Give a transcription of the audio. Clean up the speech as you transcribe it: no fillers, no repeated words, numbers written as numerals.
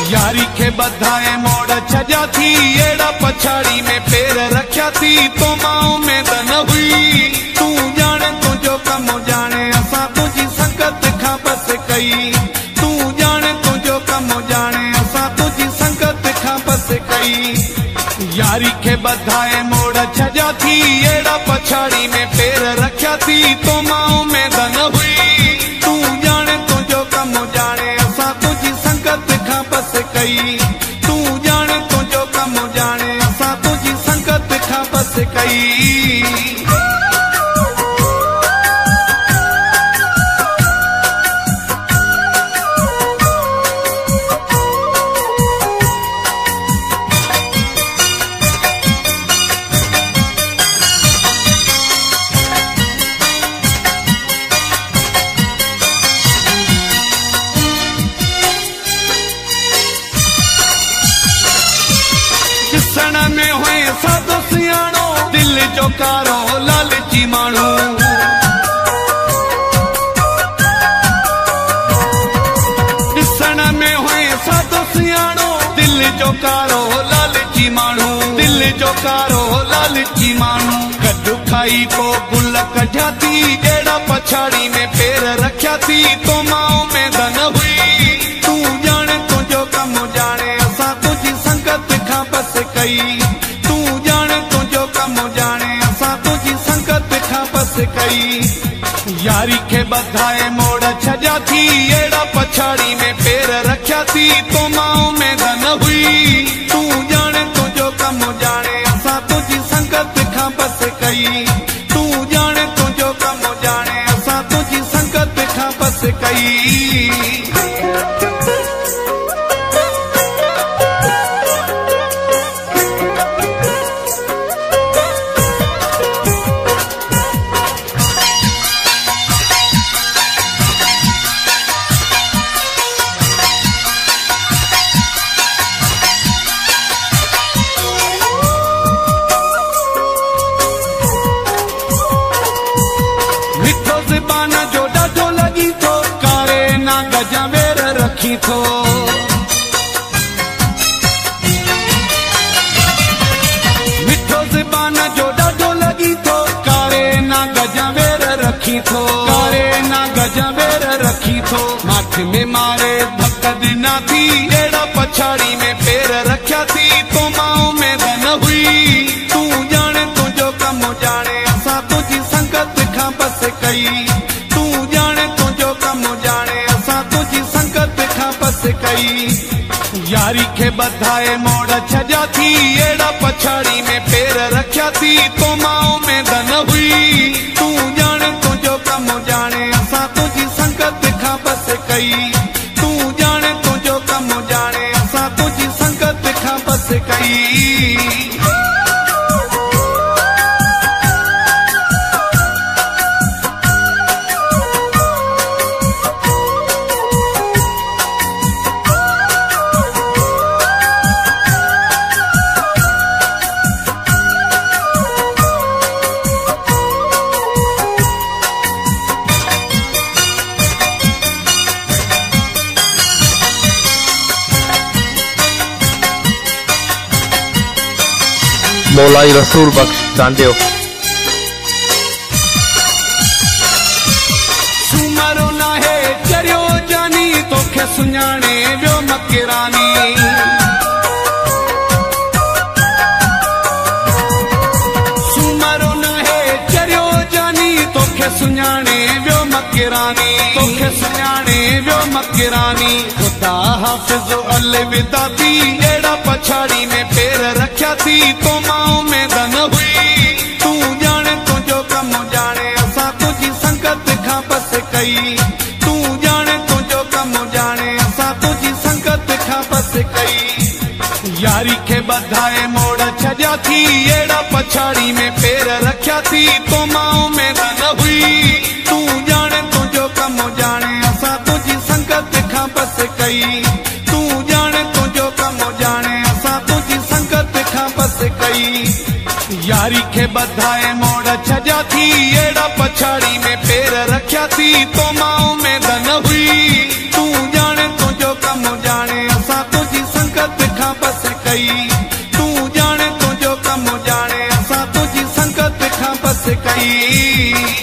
यारी के बधाए मोड़ छजा थी एड़ा पछाड़ी में पैर रखा थी तो माओ में दन हुई। तू जाने तुझो कम जाने असा तुझी संगत खा बस कई। तू जाने तुझो कम जाने असा तुझी संगत खा बस कई। यारी के बधाए मोड़ छजा थी एड़ा पछाड़ी में पैर रखा थी तो माओ में दन हुई। तू जाने तुझो कम जाने असा तुझी संगत खा बस कई। तू जाने तुझो कम जाने असा तुझी संगत खा बस कई। ॾिसण में हुए साधो सियाणो दिल जो कारो लालची माण्हू। ॾिसण में हुए साधो सियाणो दिल जो कारो लालची माण्हू। दिल जो कारो लालची माण्हू गॾु खाई को गुल कढिया थी एड़ा पछाड़ी में पैर रखिया थी तो माओ में दन हुई। तू जाने तुझो कम जाने असां तुझी संगत खा बस कई। तू जाने तुझो कम जाने असां तुझी संगत खा बस कई। यारी के बधाए मोड़ छजा थी एड़ा पछाड़ी में पैर रखिया थी तो माओ में दन हुई। तू जाने तुझो कम जाने असां तुझी संगत खा बस कई। तू जाने तुझो कम जाने असां तुझी संगत खा बस कई। रखी थो मिठो ज़बान जो ॾाढो लॻी थो कारे ना गजवेर रखी थो। कारे ना गजवेर रखी थो माथ में मारे धक दिना थी एड़ा पछाड़ी में पैर रखिया थी तो माओ में दन हुई। तू जाने तुझो कम जाने असां तुझी संगत खा बस कई। तू जाने तुझो कम जाने असां तुझी संगत खा बस कई। यारी के बधाए मोड़ छजा थी एड़ा पछाड़ी में पैर रखिया थी तो माओ में दन हुई। तू जाने तुझो कम जाने असां तुझी संगत खा बस कई। तू जाने तुझो कम जाने असां तुझी संगत खा बस कई। मौलाई रसूल बख्श चांडियो। सुमरो ना है चरियो जानी तोखे सुञाणे वियो मकरानी। सुमरो ना है चरियो जानी तोखे सुञाणे वियो मकरानी। तोखे सुञाणे वियो मकरानी। खुदा हाफ़िज़ अलविदा थी एड़ा पछाड़ी में पैर रखिया थी तो माओ में दन हुई। तू जाने तुझो कम जाने असां तुझी संगत खा बस कई। तू जाने तुझो कम जाने असां तुझी संगत खा बस कई। यारी के बधाए मोड़ छजा थी एड़ा पछाड़ी में पैर रखिया थी तो माओ में दन हुई। तू जाने तुझो कम जाने असां तुझी संगत खा बस कई। तू जाने तुझो कम जाने असां तुझी संगत खा बस कई। यारी के बधाए मोड़ छजा थी एड़ा पछाड़ी में पैर रखिया थी तो माओ में दन हुई। तू जाने तुझो कम जाने असां तुझी कई तू जाने तुझो कम जाने असां तुझी संगत खां बस कई।